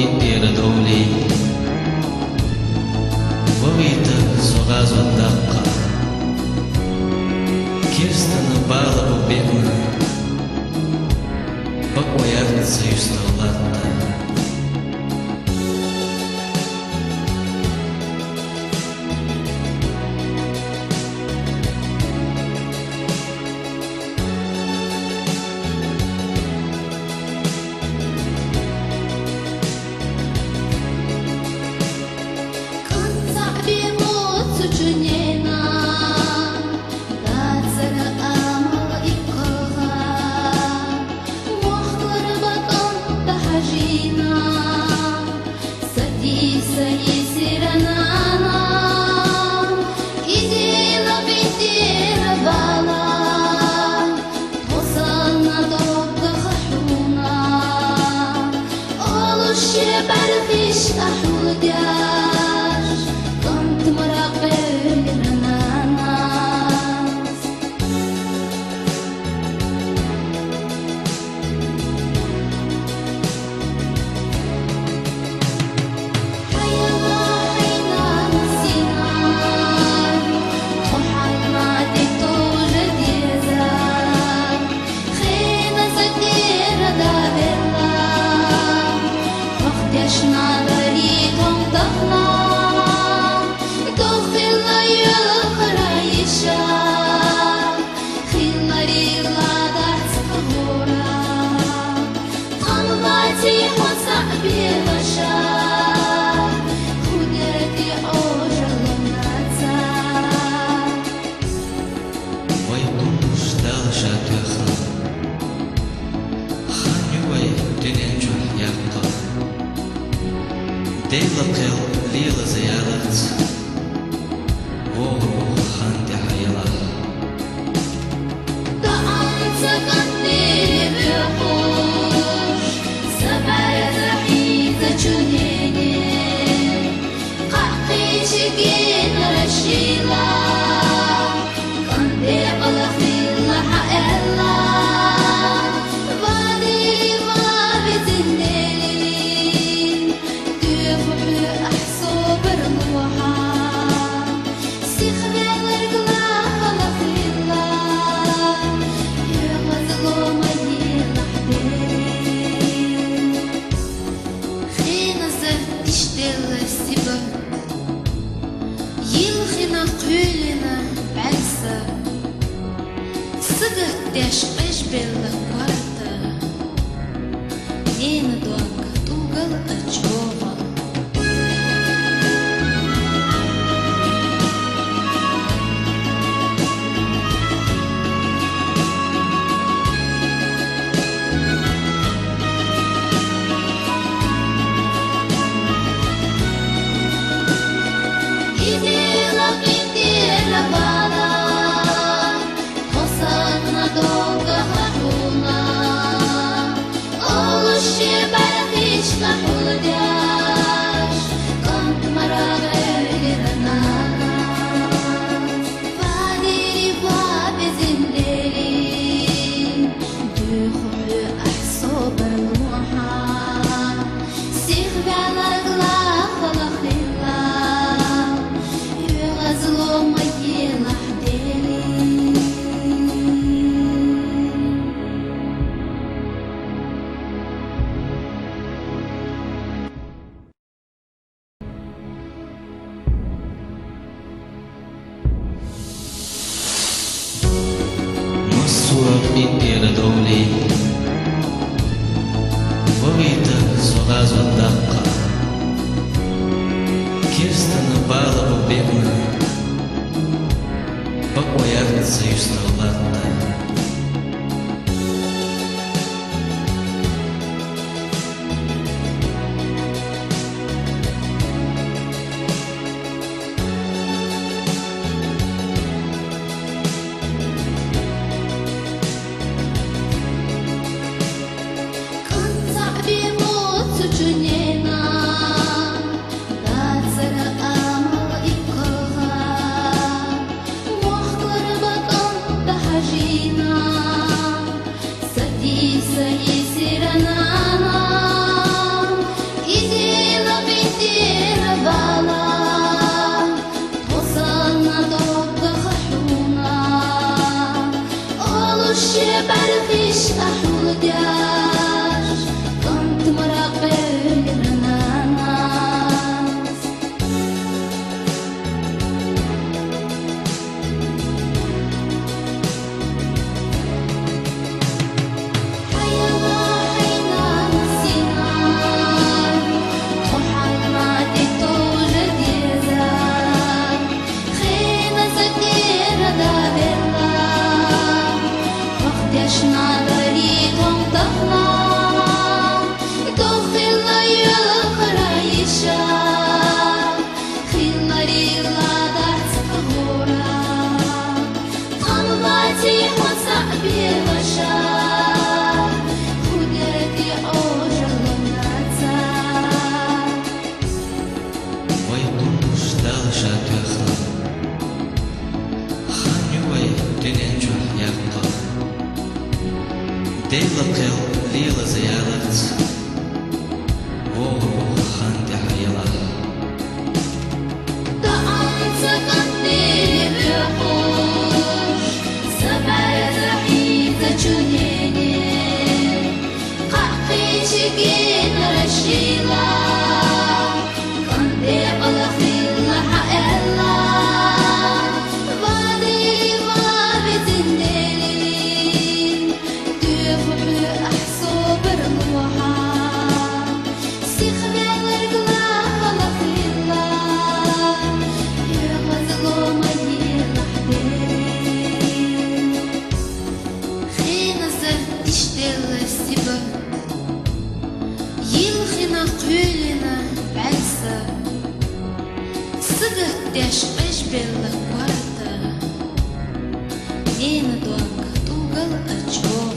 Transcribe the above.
intera dowli Wawita sogazo daqqa Kirstana bala bobegna Bakwajarnica justalatta Deylaqel lila ziyarat Wogu khandi hayala طعنت قلبي بحوش سبعت حيزة جنيني قحقي شكين رشيلا قلبي قلقي الله إلا بادي ما بتندلين تفح أحسو برموحا Кулина бәлсі Сыдық дәш қыш белі қарты Нені дуак туғыл ұчоға intera dowli Wawita sogazo daqqa Kirstana bala bobegna Bakwajarnica justalatta Садись, сирана, иди. молодяж, Конт мрак на нас. Hayala hayna sinan, Tuhal ma titoj dizan, Khina sakira da bella, Waqtashna بريدهم ضخنا تخل يلقى يشا خلري لا ضعت قهورا طلباتي وصعبي غشا خدرتي أوجل الناتا ويقوم شدال شاتخا خانيوي دنينجو يقطع ديلقل ليلة زيارت وهو خانت حيلا طعنت قدي بحوش سبع رحيزة جنيني قحقي شكين رشيلا قندي قلخيل حقلا بادي ما بتندلين تفحل أحسو برموحا سيخلي الرقلا خلخيلا يغزلو مدي لحدين خينة تشتل السبا يلخنا قولنا بعسى صدق تشقش بالك ورطة نين دوك توغل أجوه